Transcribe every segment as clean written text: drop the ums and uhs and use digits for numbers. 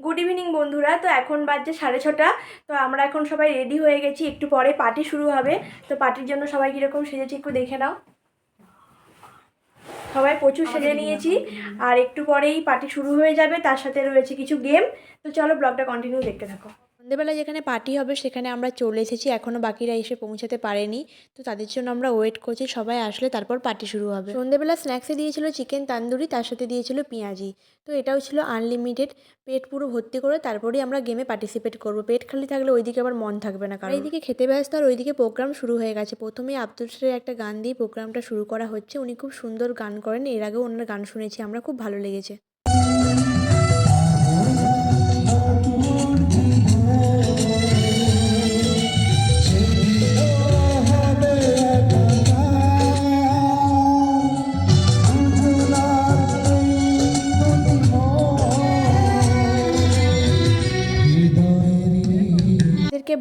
Good evening বন্ধুরা। তো এখন বাজছে 6:30। তো আমরা এখন সবাই রেডি হয়ে গেছি, একটু পরে পার্টি শুরু হবে। তো পার্টির জন্য সবাই কীরকম সেজেছি একটু দেখে নাও। সবাই প্রচুর সেজে নিয়েছি, আর একটু পরেই পার্টি শুরু হয়ে যাবে। তার সাথে রয়েছে কিছু গেম। তো চলো ব্লগটা কন্টিনিউ দেখতে থাকো। সন্ধ্যেবেলা যেখানে পার্টি হবে সেখানে আমরা চলে এসেছি, এখনও বাকিরা এসে পৌঁছাতে পারেনি। তো তাদের জন্য আমরা ওয়েট করছি, সবাই আসলে তারপর পার্টি শুরু হবে। সন্ধ্যেবেলা স্ন্যাক্সে দিয়েছিল চিকেন তান্দুরি, তার সাথে দিয়েছিল পেঁয়াজি। তো এটাও ছিল আনলিমিটেড, পেট পুরো ভর্তি করে তারপরেই আমরা গেমে পার্টিসিপেট করব। পেট খালি থাকলে ওইদিকে আবার মন থাকবে না, কারণ এইদিকে খেতে ব্যস্ত আর ওইদিকে প্রোগ্রাম শুরু হয়ে গেছে। প্রথমেই আব্দুল সারের একটা গান দিয়ে প্রোগ্রামটা শুরু করা হচ্ছে। উনি খুব সুন্দর গান করেন, এর আগেও ওনার গান শুনেছি আমরা, খুব ভালো লেগেছে।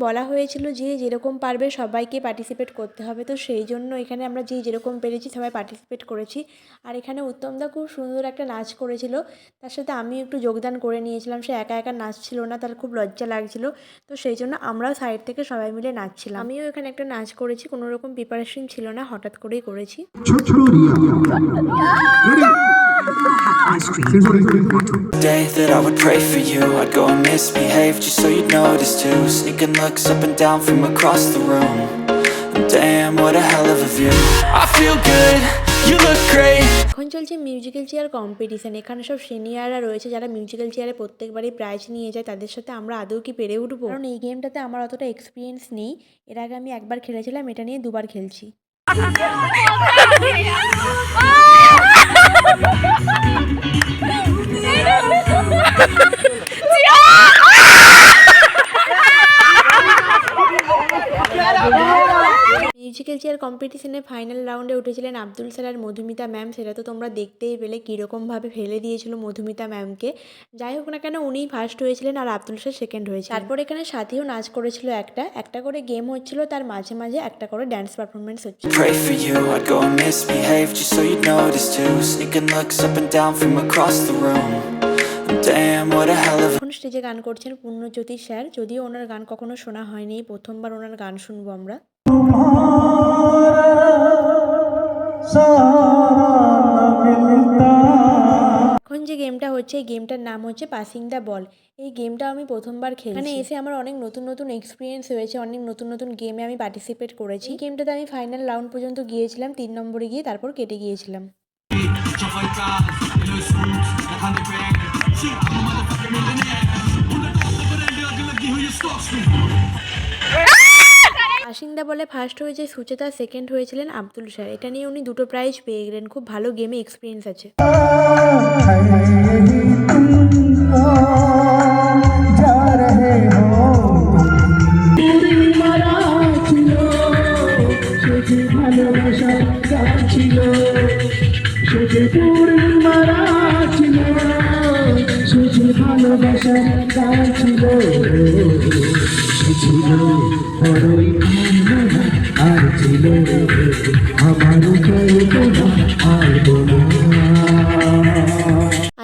বলা হয়েছিল যে যেরকম পারবে সবাইকে পার্টিসিপেট করতে হবে। তো সেই জন্য এখানে আমরা যেরকম পেরেছি সবাই পার্টিসিপেট করেছি। আর এখানে উত্তমদা খুব সুন্দর একটা নাচ করেছিল, তার সাথে আমি একটু যোগদান করে নিয়েছিলাম। সে একা একা নাচছিল না, তার খুব লজ্জা লাগছিল। তো সেই জন্য আমরাও সাইড থেকে সবাই মিলে নাচছিলাম। আমিও এখানে একটা নাচ করেছি, কোনো রকম প্রিপারেশন ছিল না, হঠাৎ করেই করেছি। Day that I would pray for you, I'd go and misbehave just so you'd notice too. Sneaking looks up and down from across the room. Damn, what a hell of a view. I feel good, you look great. এখন চলছে musical chair competition. এখানে সব সিনিয়ররা রয়েছে যারা musical চেয়ারে প্রত্যেকবারই prize নিয়ে যায়। তাদের সাথে আমরা আদৌ কি পেরে উঠবো, কারণ এই গেমটাতে আমার অতটা এক্সপিরিয়েন্স নেই। এর আগে আমি একবার খেলেছিলাম, এটা নিয়ে দুবার খেলছি। মিউজিক্যাল চেয়ার কম্পিটিশনে ফাইনাল রাউন্ডে উঠেছিলেন আব্দুল স্যার আর মধুমিতা ম্যাম। সেটা তো তোমরা দেখতেই পেলে কীরকমভাবে ফেলে দিয়েছিল মধুমিতা ম্যামকে। যাই হোক না কেন, উনিই ফার্স্ট হয়েছিলেন আর আব্দুল স্যার সেকেন্ড হয়েছে। তারপর এখানে সাথীও নাচ করেছিল, একটা করে গেম হচ্ছিল, তার মাঝে মাঝে একটা করে ড্যান্স পারফরমেন্স হচ্ছিল। এখন স্টেজে গান করছেন পূর্ণজ্যোতি স্যার। যদিও ওনার গান কখনো শোনা হয়নি, প্রথমবার ওনার গান শুনবো আমরা। এখন যে গেমটা হচ্ছে, এই গেমটার নাম হচ্ছে পাসিং দ্য বল। এই গেমটা আমি প্রথমবার খেলি। এখানে এসে আমার অনেক নতুন নতুন এক্সপিরিয়েন্স হয়েছে, অনেক নতুন নতুন গেমে আমি পার্টিসিপেট করেছি। এই গেমটাতে আমি ফাইনাল রাউন্ড পর্যন্ত গিয়েছিলাম, 3 নম্বরে গিয়ে তারপর কেটে গিয়েছিলাম। বাসিন্দা বলে ফার্স্ট হয়েছে সুচেতা, সেকেন্ড হয়েছিলেন আব্দুল স্যার। এটা নিয়ে উনি দুটো প্রাইজ পেয়ে গেলেন। খুব ভালো গেমে এক্সপিরিয়েন্স আছে।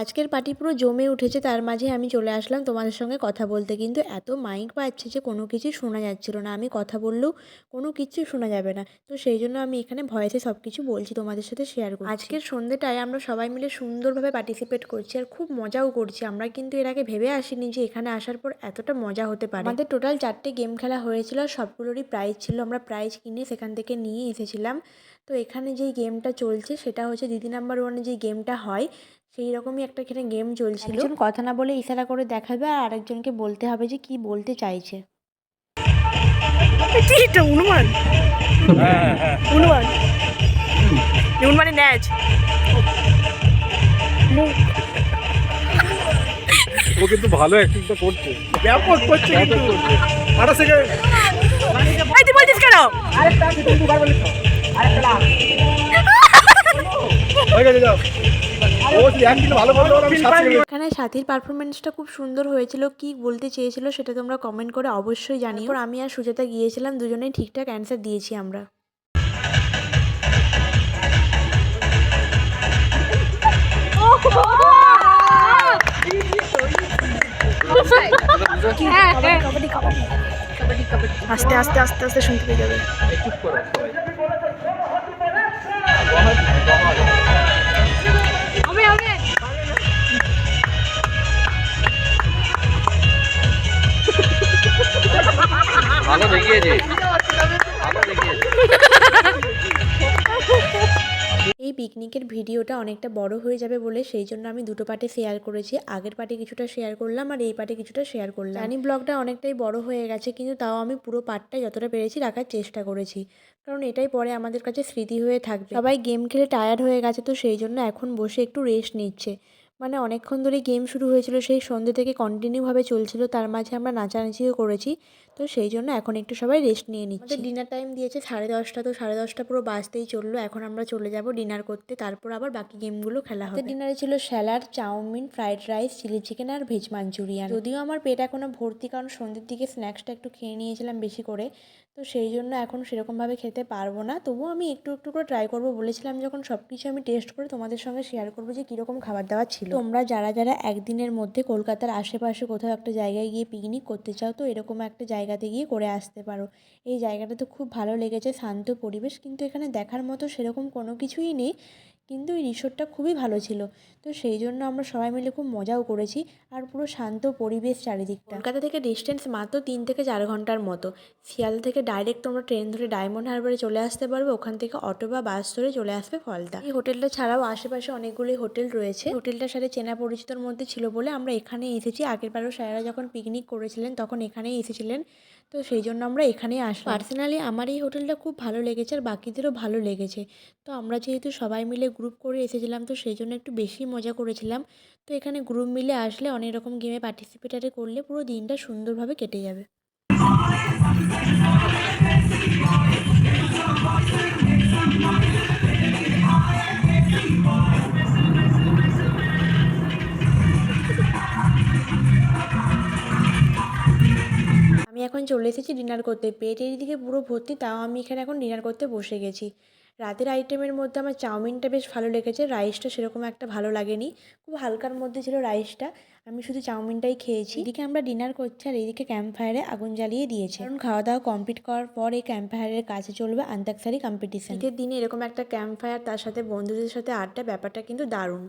আজকের পার্টি পুরো জমে উঠেছে, তার মাঝে আমি চলে আসলাম তোমাদের সঙ্গে কথা বলতে। কিন্তু এত মাইক বাজছে যে কোনো কিছু শোনা যাচ্ছিল না। আমি কথা বললেও কোনো কিছু শোনা যাবে না। তো সেই জন্য আমি এখানে ভয়েসে সব কিছু বলছি, তোমাদের সাথে শেয়ার করছি। আজকের সন্ধ্যেটায় আমরা সবাই মিলে সুন্দরভাবে পার্টিসিপেট করছি আর খুব মজাও করছি। আমরা কিন্তু এর আগে ভেবে আসিনি যে এখানে আসার পর এতটা মজা হতে পারে। আমাদের টোটাল 4টে গেম খেলা হয়েছিল, সবগুলোরই প্রাইজ ছিল। আমরা প্রাইজ কিনে সেখান থেকে নিয়ে এসেছিলাম। তো এখানে যেই গেমটা চলছে সেটা হচ্ছে দিদি নাম্বার 1-এ যে গেমটা হয় সেই রকমই একটা এখানে গেম চলছিল। একজন কথা না বলে ইশারা করে দেখাবে আর আরেকজনকে বলতে হবে যে কি বলতে চাইছে। মানে ন্যাচ ও কিন্তু ভালো অ্যাক্টিংটা করছে, ব্যাপক করছে কিন্তু। আটা সেকেন্ড তুই বলছিস কেন? আরেকটা আছে, তুমি দুবার বলেছো। আরেকটা লাভ হয়ে গেছে, যাও। এখানে সাথীর পারফরমেন্সটা খুব সুন্দর হয়েছিল। কি বলতে চেয়েছিল সেটা তোমরা কমেন্ট করে অবশ্যই জানিও। আমি আর সুজাতা গিয়েছিলাম, দুজনেই ঠিকঠাক অ্যান্সার দিয়েছি আমরা। কি? কাবাডি কাবাডি কাবাডি কাবাডি আস্তে আস্তে আস্তে আস্তে শুনতে পেয়ে যাবে। চুপ করো সবাই। হবে হবে। ভালো দেখিয়েছে, ভালো দেখিয়েছে। এই পিকনিকের ভিডিওটা অনেকটা বড় হয়ে যাবে বলে সেই জন্য আমি দুটো পার্টে শেয়ার করেছি। আগের পার্টে কিছুটা শেয়ার করলাম আর এই পার্টে কিছুটা শেয়ার করলাম। জানি ব্লগটা অনেকটাই বড় হয়ে গেছে, কিন্তু তাও আমি পুরো পার্টটা যতটা পেরেছি রাখার চেষ্টা করেছি, কারণ এটাই পরে আমাদের কাছে স্মৃতি হয়ে থাকবে। সবাই গেম খেলে টায়ার্ড হয়ে গেছে, তো সেই জন্য এখন বসে একটু রেস্ট নিচ্ছে। মানে অনেকক্ষণ ধরে গেম শুরু হয়েছিল, সেই সন্ধ্যে থেকে কন্টিনিউভাবে চলছিল, তার মাঝে আমরা নাচানাচিও করেছি, তো সেই জন্য এখন একটু সবাই রেস্ট নিয়ে নিচ্ছি। আমাদের ডিনার টাইম দিয়েছে 10:30, তো 10:30 পুরো বাজতেই চললো। এখন আমরা চলে যাব ডিনার করতে, তারপর আবার বাকি গেমগুলো খেলা হবে। ডিনারে ছিল salad, chowmein, fried rice, chilli chicken আর ভেজ মাঞ্চুরিয়ান। যদিও আমার পেট এখনও ভর্তি, কারণ সন্ধ্যের দিকে স্ন্যাক্সটা একটু খেয়ে নিয়েছিলাম বেশি করে, তো সেই জন্য এখন সেরকমভাবে খেতে পারবো না। তবুও আমি একটু একটু করে ট্রাই করবো বলেছিলাম, যখন সব কিছু আমি টেস্ট করে তোমাদের সঙ্গে শেয়ার করবো যে কীরকম খাবার দাবার ছিল। তোমরা যারা যারা একদিনের মধ্যে কলকাতার আশেপাশে কোথাও একটা জায়গায় গিয়ে পিকনিক করতে চাও, তো এরকম একটা জায়গাতে গিয়ে করে আসতে পারো। এই জায়গাটা তো খুব ভালো লেগেছে, শান্ত পরিবেশ, কিন্তু এখানে দেখার মতো সেরকম কোনো কিছুই নেই, কিন্তু এই রিসোর্টটা খুবই ভালো ছিল, তো সেই জন্য আমরা সবাই মিলে খুব মজাও করেছি। আর পুরো শান্ত পরিবেশ চারিদিকটা। কলকাতা থেকে ডিস্টেন্স মাত্র 3 থেকে 4 ঘন্টার মতো। শিয়ালদা থেকে ডাইরেক্ট তোমরা ট্রেন ধরে ডায়মন্ড হারবারে চলে আসতে পারবে, ওখান থেকে অটো বা বাস ধরে চলে আসবে ফলতা। এই হোটেলটা ছাড়াও আশেপাশে অনেকগুলি হোটেল রয়েছে। হোটেলটার সাথে চেনা পরিচিতর মধ্যে ছিল বলে আমরা এখানে এসেছি। আগেরবারও স্যারেরা যখন পিকনিক করেছিলেন তখন এখানেই এসেছিলেন, তো সেই জন্য আমরা এখানেই আসলাম। পার্সোনালি আমার এই হোটেলটা খুব ভালো লেগেছে আর বাকিদেরও ভালো লেগেছে। তো আমরা যেহেতু সবাই মিলে গ্রুপ করে এসেছিলাম, তো সেই জন্য একটু বেশি মজা করেছিলাম। তো এখানে গ্রুপ মিলে আসলে অনেক রকম গেমে পার্টিসিপেটারে করলে পুরো দিনটা সুন্দরভাবে কেটে যাবে। আমি এখন চলে এসেছি ডিনার করতে। পেট এদিকে পুরো ভর্তি, তাও আমি এখানে এখন ডিনার করতে বসে গেছি। রাতের আইটেমের মধ্যে আমার চাউমিনটা বেশ ভালো লেগেছে, রাইসটা সেরকম একটা ভালো লাগেনি, খুব হালকার মধ্যে ছিল রাইসটা। আমি শুধু চাউমিনটাই খেয়েছি। এদিকে আমরা ডিনার করছি আর এদিকে ক্যাম্প ফায়ারে আগুন জ্বালিয়ে দিয়েছে, কারণ খাওয়া দাওয়া কমপ্লিট করার পর এই ক্যাম্প ফায়ারের কাছে চলবে আন্তাক্ষরী কম্পিটিশন। ঈদের দিনে এরকম একটা ক্যাম্প ফায়ার, তার সাথে বন্ধুদের সাথে আড্ডা, ব্যাপারটা কিন্তু দারুণ।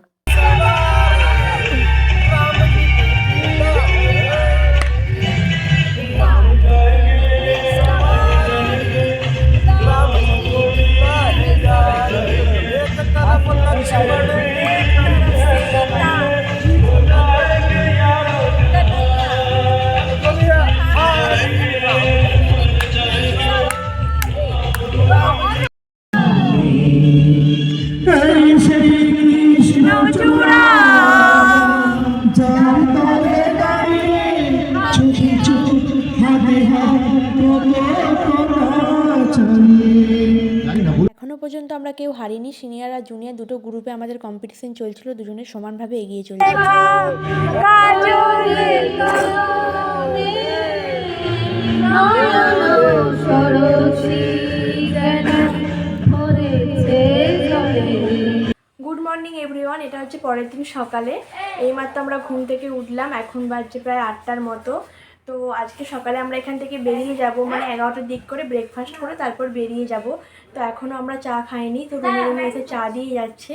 এখনো পর্যন্ত আমরা কেউ হারিনি। সিনিয়র আর জুনিয়র দুটো গ্রুপে আমাদের কম্পিটিশন চলছিল, দুজনে সমানভাবে এগিয়ে চলছে। Good morning everyone. এটা হচ্ছে পরের দিন সকালে, এইমাত্র আমরা ঘুম থেকে উঠলাম, এখন বাজছে প্রায় 8টার মতো। তো আজকে সকালে আমরা এখান থেকে বেরিয়ে যাব, মানে 11টার দিক করে ব্রেকফাস্ট করে তারপর বেরিয়ে যাব। তো এখনও আমরা চা খাইনি, তো রুমে রুমে এসে চা দিয়ে যাচ্ছে।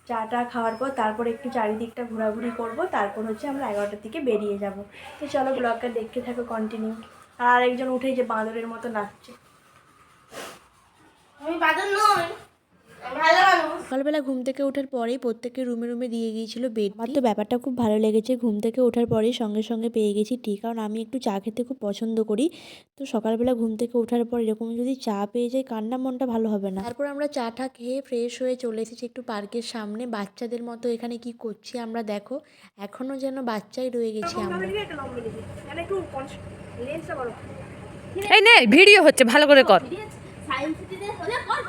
চাটা খাওয়ার পর তারপর একটু চারিদিকটা ঘোরাঘুরি করব, তারপর হচ্ছে আমরা 11টার দিকে বেরিয়ে যাব। তো চলো ব্লগটা দেখতে থাকো কন্টিনিউ। আর একজন উঠেই যে বাঁদরের মতো নাচছে। আমি বাদর নই, সকালবেলা ঘুম থেকে ওঠার পরেই প্রত্যেকের রুমে রুমে দিয়ে গিয়েছিল বেড। আমার তো ব্যাপারটা খুব ভালো লেগেছে, ঘুম থেকে ওঠার পরেই সঙ্গে সঙ্গে পেয়ে গেছি টি, কারণ আমি একটু চা খেতে খুব পছন্দ করি। তো সকালবেলা ঘুম থেকে ওঠার পর এরকম যদি চা পেয়ে যাই, কার না মনটা ভালো হবে না। তারপর আমরা চাটা খেয়ে ফ্রেশ হয়ে চলে এসেছি একটু পার্কের সামনে। বাচ্চাদের মতো এখানে কি করছি আমরা দেখো, এখনও যেন বাচ্চাই রয়ে গেছি আমরা। এই নে ভিডিও হচ্ছে, ভালো করে কর। সায়েন্স সিটিতে হলে কর।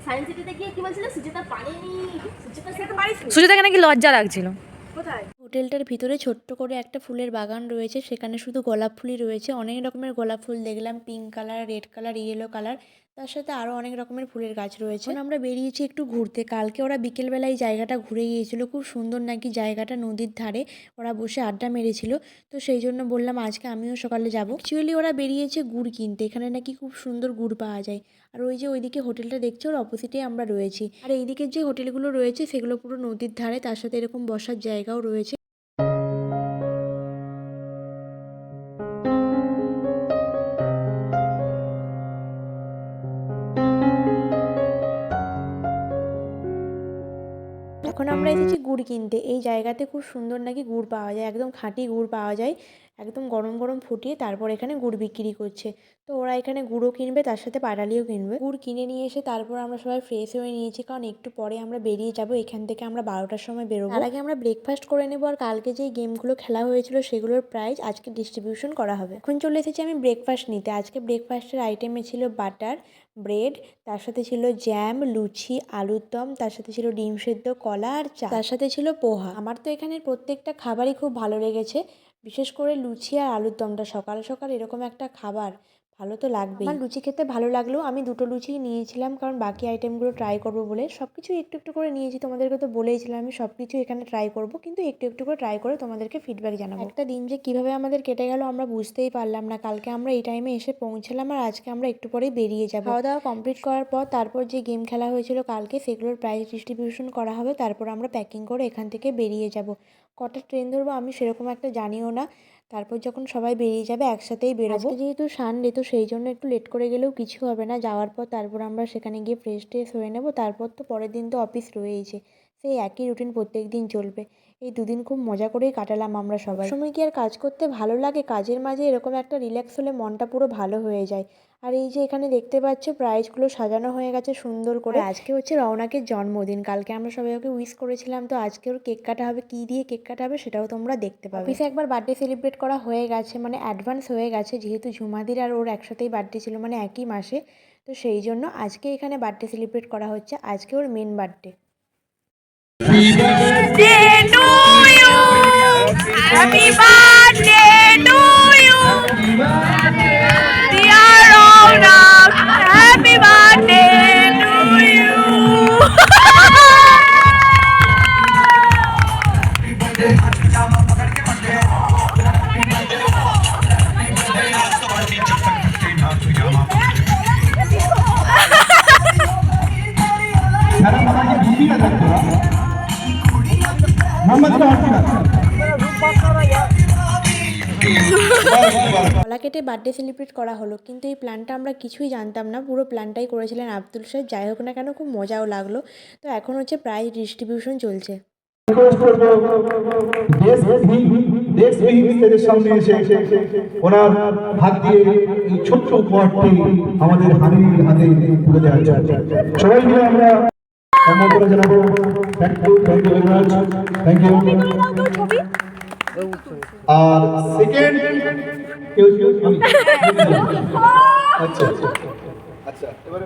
সায়েন্স সিটিতে গিয়ে কি বলছিল, সুচিতা পারেনি, সুচিতা সেটা সুজাতাকে নাকি লজ্জা লাগছিল। কোথায়? হোটেলটার ভিতরে ছোট্ট করে একটা ফুলের বাগান রয়েছে, সেখানে শুধু গোলাপ ফুলই রয়েছে। অনেক রকমের গোলাপ ফুল দেখলাম, pink colour, red colour, yellow colour, তার সাথে আরও অনেক রকমের ফুলের গাছ রয়েছে। এখন আমরা বেরিয়েছি একটু ঘুরতে। কালকে ওরা বিকেলবেলা এই জায়গাটা ঘুরে গিয়েছিল, খুব সুন্দর নাকি জায়গাটা, নদীর ধারে ওরা বসে আড্ডা মেরেছিল। তো সেই জন্য বললাম আজকে আমিও সকালে যাব। অ্যাকচুয়ালি ওরা বেরিয়েছে গুড় কিনতে, এখানে নাকি খুব সুন্দর গুড় পাওয়া যায়। আর ওই যে ওইদিকে হোটেলটা দেখছো ওর অপোজিটেই আমরা রয়েছি। আর এইদিকে যে হোটেলগুলো রয়েছে সেগুলো পুরো নদীর ধারে, তার সাথে এরকম বসার জায়গাও রয়েছে। এখন আমরা এসেছি গুড় কিনতে। এই জায়গাতে খুব সুন্দর নাকি গুড় পাওয়া যায়, একদম খাঁটি গুড় পাওয়া যায়, একদম গরম গরম ফুটিয়ে তারপর এখানে গুড় বিক্রি করছে। তো ওরা এখানে গুড়ও কিনবে, তার সাথে পাটালিও কিনবে। গুড় কিনে নিয়ে এসে তারপর আমরা সবাই ফ্রেশ হয়ে নিয়েছি, কারণ একটু পরে আমরা বেরিয়ে যাব এখান থেকে। আমরা 12টার সময় বেরোবো। তার আগে আমরা ব্রেকফাস্ট করে নেবো। আর কালকে যেই গেমগুলো খেলা হয়েছিল সেগুলোর প্রাইজ আজকে ডিস্ট্রিবিউশন করা হবে। এখন চলে এসেছি আমি ব্রেকফাস্ট নিতে। আজকে ব্রেকফাস্টের আইটেমে ছিল বাটার, ব্রেড, তার সাথে ছিল জ্যাম, লুচি, আলুর দম, তার সাথে ছিল ডিম সেদ্ধ, কলা আর চা, তার সাথে ছিল পোহা। আমার তো এখানের প্রত্যেকটা খাবারই খুব ভালো লেগেছে, বিশেষ করে লুচি আর আলুর দমটা। সকাল সকাল এরকম একটা খাবার ভালো তো লাগবেই। আমার লুচি খেতে ভালো লাগলেও আমি 2টো লুচিই নিয়েছিলাম, কারণ বাকি আইটেমগুলো ট্রাই করবো বলে। সব কিছু একটু একটু করে নিয়েছি, তোমাদেরকে তো বলেইছিলাম আমি সব কিছু এখানে ট্রাই করবো, কিন্তু একটু একটু করে ট্রাই করে তোমাদেরকে ফিডব্যাক জানাবো। একটা দিন যে কীভাবে আমাদের কেটে গেল আমরা বুঝতেই পারলাম না। কালকে আমরা এই টাইমে এসে পৌঁছালাম, আর আজকে আমরা একটু পরেই বেরিয়ে যাবো। খাওয়া দাওয়া কমপ্লিট করার পর তারপর যে গেম খেলা হয়েছিল কালকে সেগুলোর প্রাইজ ডিস্ট্রিবিউশন করা হবে। তারপর আমরা প্যাকিং করে এখান থেকে বেরিয়ে যাব। কটা ট্রেন ধরবো আমি সেরকম একটা জানিও না। তারপর যখন সবাই বেরিয়ে যাবে একসাথেই বেরোবো। যেহেতু সানডে তো সেই জন্য একটু লেট করে গেলেও কিছু হবে না। যাওয়ার পর তারপর আমরা সেখানে গিয়ে ফ্রেশ ট্রেশ হয়ে নেবো। তারপর তো পরের দিন তো অফিস রয়েইছে, সেই একই রুটিন প্রত্যেক দিন চলবে। এই দুদিন খুব মজা করেই কাটালাম আমরা সবাই। সময় কি আর কাজ করতে ভালো লাগে? কাজের মাঝে এরকম একটা রিল্যাক্স হলে মনটা পুরো ভালো হয়ে যায়। আর এই যে এখানে দেখতে পাচ্ছ প্রাইজগুলো সাজানো হয়ে গেছে সুন্দর করে। আজকে হচ্ছে রওনাকের জন্মদিন, কালকে আমরা সবাই ওকে উইশ করেছিলাম, তো আজকে ওর কেক কাটা হবে। কী দিয়ে কেক কাটা হবে সেটাও তোমরা দেখতে পাবে। অফিসে একবার বার্থডে সেলিব্রেট করা হয়ে গেছে, মানে অ্যাডভান্স হয়ে গেছে, যেহেতু ঝুমাদির আর ওর একসাথেই বার্থডে ছিল, মানে একই মাসে। তো সেই জন্য আজকে এখানে বার্থডে সেলিব্রেট করা হচ্ছে, আজকে ওর মেন বার্থডে। গলা কেটে বার্থডে সেলিব্রেট করা হলো, কিন্তু এই প্ল্যানটা আমরা কিছুই জানতাম না। পুরো প্ল্যানটাই করেছিলেন আব্দুল সাহেব। যাই হোক না কেন খুব মজাও লাগলো। তো এখন হচ্ছে প্রাইজ ডিস্ট্রিবিউশন চলছে। সামনে এসে ওনার হাত দিয়ে এই ছোট্ট উপহারটি আমাদের হানির হাতে তুলে দেওয়া যায়। সবাই মিলে আমরা ধন্যবাদ জানাবো। Thank you very much, thank you. আর সেকেন্ড আচ্ছা আচ্ছা এবারে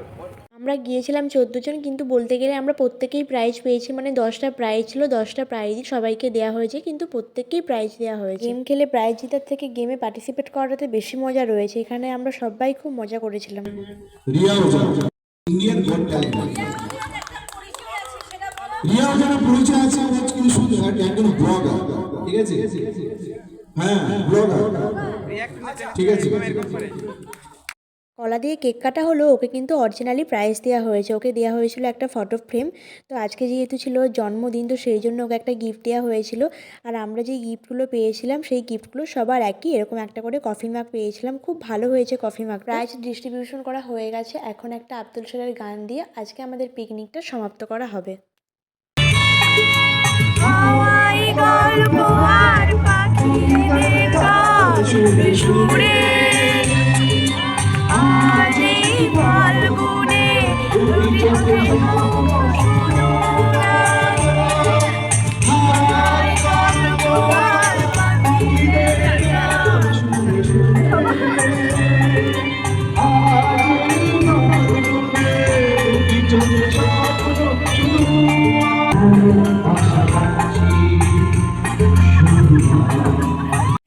আমরা গিয়েছিলাম 14 জন, কিন্তু বলতে গেলে আমরা প্রত্যেকেই প্রাইজ পেয়েছি। মানে 10টা প্রাইজ ছিল, 10টা প্রাইজই সবাইকে দেওয়া হয়েছে, কিন্তু প্রত্যেককেই প্রাইজ দেওয়া হয়েছে। গেম খেলে প্রাইজ জেতার থেকে গেমে পার্টিসিপেট করাটাতে বেশি মজা রয়েছে। এখানে আমরা সবাই খুব মজা করেছিলাম। Riya Indian god talent. Riya যেন পরিচয় আছে কিন্তু শুধু একজন ব্লগার, ঠিক আছে? হ্যাঁ ব্লগার, ঠিক আছে। কলা দিয়ে কেক কাটা হলো, ওকে কিন্তু অরিজিনালি প্রাইজ দেওয়া হয়েছে। ওকে দেওয়া হয়েছিল একটা ফটো ফ্রেম। তো আজকে যেহেতু ছিল জন্মদিন, তো সেই জন্য ওকে একটা গিফট দেওয়া হয়েছিল। আর আমরা যে গিফটগুলো পেয়েছিলাম সেই গিফটগুলো সবার একই, এরকম একটা করে কফি মাগ পেয়েছিলাম। খুব ভালো হয়েছে কফি মাগ। প্রাইজ ডিস্ট্রিবিউশন করা হয়ে গেছে। এখন একটা আব্দুল সাহেবের গান দিয়ে আজকে আমাদের পিকনিকটা সমাপ্ত করা হবে।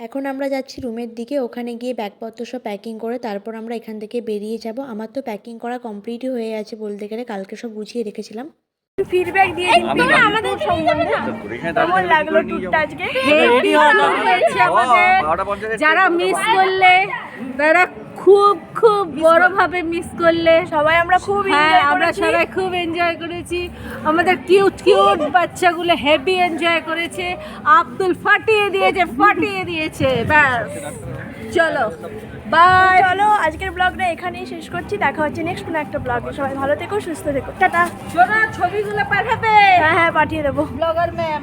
এখন আমরা যাচ্ছি রুমের দিকে, ওখানে গিয়ে ব্যাগপত্র সব প্যাকিং করে তারপর আমরা এখান থেকে বেরিয়ে যাব। আমার তো প্যাকিং করা কমপ্লিটই হয়ে আছে বলতে গেলে, কালকে সব গুছিয়ে রেখেছিলাম। ফিডব্যাক দিয়ে দিন তোমরা আমাদের সম্বন্ধে কেমন লাগলো ট্যুরটা আজকে? হয়েছে আমাদের। যারা মিস করলে তারা খুব খুব বড়ভাবে মিস করলে। সবাই আমরা খুব হ্যাঁ, এনজয় আমরা করেছি। সবাই খুব এনজয় করেছি। আমাদের কিউট কিউট বাচ্চাগুলো হেভি এনজয় করেছে। আব্দুল ফাটিয়ে দিয়েছে ব্যাস। চলো বাই। চলো আজকের ব্লগটা এখানেই শেষ করছি, দেখা হচ্ছে নেক্সট কোনো একটা ব্লগে। সবাই ভালো থেকো, সুস্থ থেকো, টাটা। সোনা ছবিগুলো পাঠাবে হ্যাঁ হ্যাঁ পাঠিয়ে দেবো। Blogger ma'am.